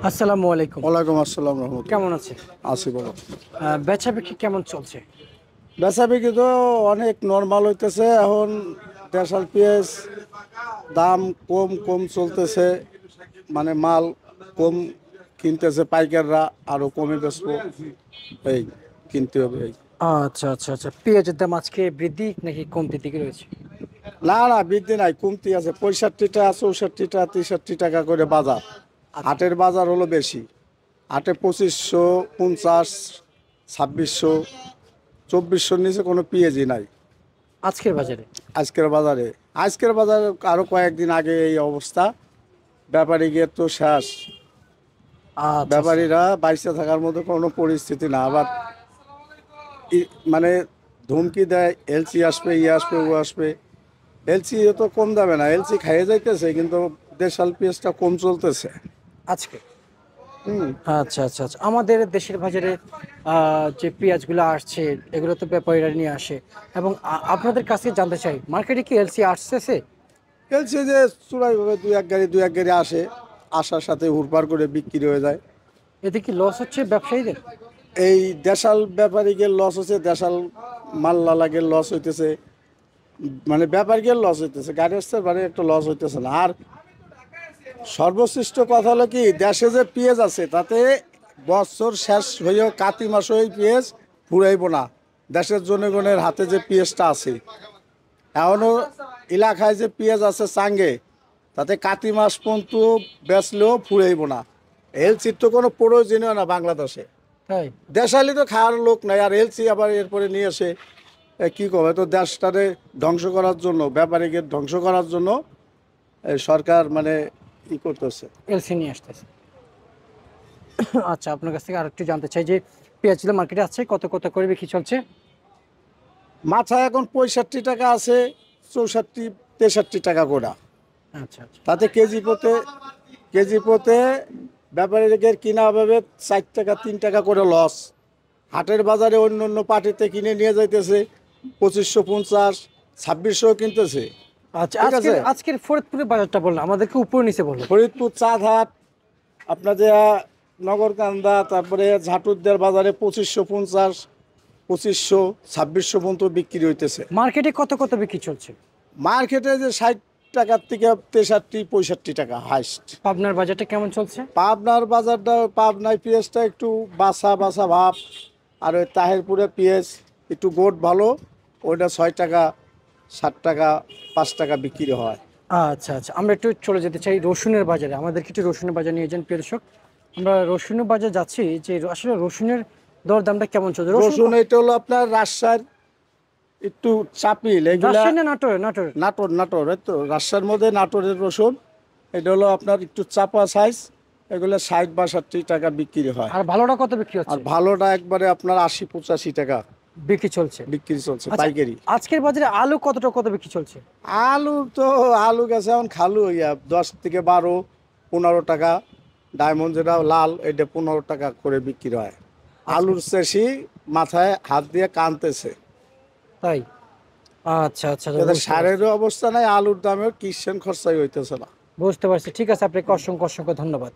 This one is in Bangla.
আসসালামু আলাইকুম। ওয়ালাইকুম আসসালাম রহমতুল্লাহ। কেমন আছেন? আছি বলো। বেচা বিক্রি কেমন চলছে? বেচা বিক্রি তো অনেক নর্মাল হইতেছে এখন। দেশাল পেঁয়াজ দাম কম কম চলতেছে, মানে মাল কম কিনতেছে পাইকাররা, আরো কমে বেচবো এই কিনতে হবে এই। আচ্ছা আচ্ছা আচ্ছা, পেঁয়াজের দাম আজকে বৃদ্ধি নাকি কমতির দিকে রয়েছে? না না, বৃদ্ধি নাই, কমতি আছে। 65 টাকা 64 টাকা 63 টাকা করে বাজার। আচ্ছা, হাটের বাজার হলো বেশি। হাটে 2550, 2600, 2400 নিচে কোনো পেঁয়াজই নাই আজকের বাজারে? আজকের বাজারে আরো কয়েকদিন আগে এই অবস্থা। ব্যাপারী গিয়ে তো শেষ। আচ্ছা আচ্ছা। ব্যাপারীরা বাইসে থাকার মতো কোনো পরিস্থিতি না। আবার মানে ধমকি দেয়, এলসি আসবে, ই আসবে, ও আসবে। এলসি তো কম দামে না, এলসি খাইয়ে যাইতেছে, কিন্তু দেশাল পেঁয়াজটা কম চলতেছে। আজকে? হুম। আচ্ছা আচ্ছা আচ্ছা, আমাদের দেশের বাজারে যে পেঁয়াজগুলো আসছে এগুলো তো ব্যাপারীরা নিয়ে আসে, এবং আপনাদের কাছে জানতে চাই, মার্কেটে কি এলসি আসতেছে? এলসি যে চূড়াইভাবে দুই এক গাড়ি আসে, আসার সাথে হুড়পাড় করে বিক্রি হয়ে যায়। এতে কি লস হচ্ছে ব্যবসায়ীদের? এই দেশাল ব্যাপারীকে লস হচ্ছে, দেশাল মাল্লা লাগে লস হইতেছে, মানে ব্যাপারীকে লস হইতেছে, গাড়ি আসতে মানে একটু লস হইতেছে না। আর সর্বশ্রেষ্ঠ কথা হলো কি, দেশে যে পেঁয়াজ আছে তাতে বছর শেষ হইও কাতি মাস হয়ে পেঁয়াজ ফুরাইব না। দেশের জনগণের হাতে যে পেঁয়াজটা আছে, এখনও এলাকায় যে পেঁয়াজ আছে চাঙ্গে, তাতে কাতি মাস পর্যন্ত বেচলেও ফুরাইব না। এলসির তো কোনো প্রয়োজনীয় না বাংলাদেশে। তাই? দেশালি তো খাওয়ার লোক নাই, আর এলসি আবার এরপরে নিয়ে এসে কি করবে? তো দেশটারে ধ্বংস করার জন্য, ব্যাপারীকে ধ্বংস করার জন্য সরকার মানে ই করতেছে। এলসি নিয়ে আসতেছে। আচ্ছা, আপনার কাছ থেকে আরেকটু জানতে চাই যে পেঁয়াজগুলো মার্কেটে আছে কত কত করে বিক্রি চলছে? মাথা এখন 65 টাকা আছে, 64 63 টাকা করে। আচ্ছা আচ্ছা। তাতে কেজি প্রতে ব্যাপারীদের কিনা হবে 4 টাকা 3 টাকা করে লস। হাটের বাজারে অন্য অন্য পার্টিতে কিনে নিয়ে যাইতেছে 2550, 2600 কিনতেছে। আচ্ছা, ঠিক আজকের আছে। আজকের ফরিদপুরের বাজারটা বললাম, আমাদেরকে উপরে নিচে বললো। ফরিদপুর চাঁদহাট, আপনার যে নগরকান্দা, তারপরে ঝাটুরদের বাজারে 2550, 2500, 2600 পর্যন্ত বিক্রি হইতেছে। মার্কেটে কত কত বিক্রি চলছে? মার্কেটে যে 60 টাকার থেকে 63 65 টাকা হাইস্ট। পাবনার বাজারটা কেমন চলছে? পাবনার বাজারটা, পাবনায় পেঁয়াজটা একটু বাসা বাসা ভাব। আর ওই তাহেরপুরে পেঁয়াজ একটু গোট ভালো, ওইটা 6 টাকা 7 টাকা 5 টাকা বিক্রি হয়। আচ্ছা আচ্ছা, আমরা একটু চলে যেতে চাই রসুনের বাজারে, আমাদেরকে একটু রসুনের বাজার নিয়ে যান প্রিয় দর্শক। আমরা রসুনের বাজার যাচ্ছি, যে আসলে রসুনের দরদামটা কেমন চলছে? রসুন এটা হলো আপনার রাজশাহীর একটু চাপিল, এগুলা রাজশাহী না নাটোর? নাটোর। নাটোর, নাটোর, এই তো রাজশাহীর মধ্যে নাটোরের রসুন। এটা হলো আপনার একটু চাপা সাইজ, এগুলো 60 62 টাকা বিক্রি হয়। আর ভালোটা কত বিক্রি আর হচ্ছে? ভালোটা একবারে আপনার 80 85 টাকা বিক্রি চলছে। বিক্রি চলছে আচ্ছা, পাইকারি। আজকের বাজারে আলু কতটা কত বিক্রি চলছে? আলু তো আলু গেছে এখন খালু হইয়া 10 থেকে 12, 15 টাকা। ডায়মন্ড যেটা লাল, এটা 15 টাকা করে বিক্রি হয়। আলুর চাষি মাথায় হাত দিয়ে কানতেছে। তাই? আচ্ছা আচ্ছা আচ্ছা, যাদের বুঝতে পারছি। সারেরও অবস্থা নাই, আলুর দামেও কিষেন খরচাই হইতেছে না। বুঝতে পারছি, ঠিক আছে, আপনাকে অসংখ্য অসংখ্য ধন্যবাদ।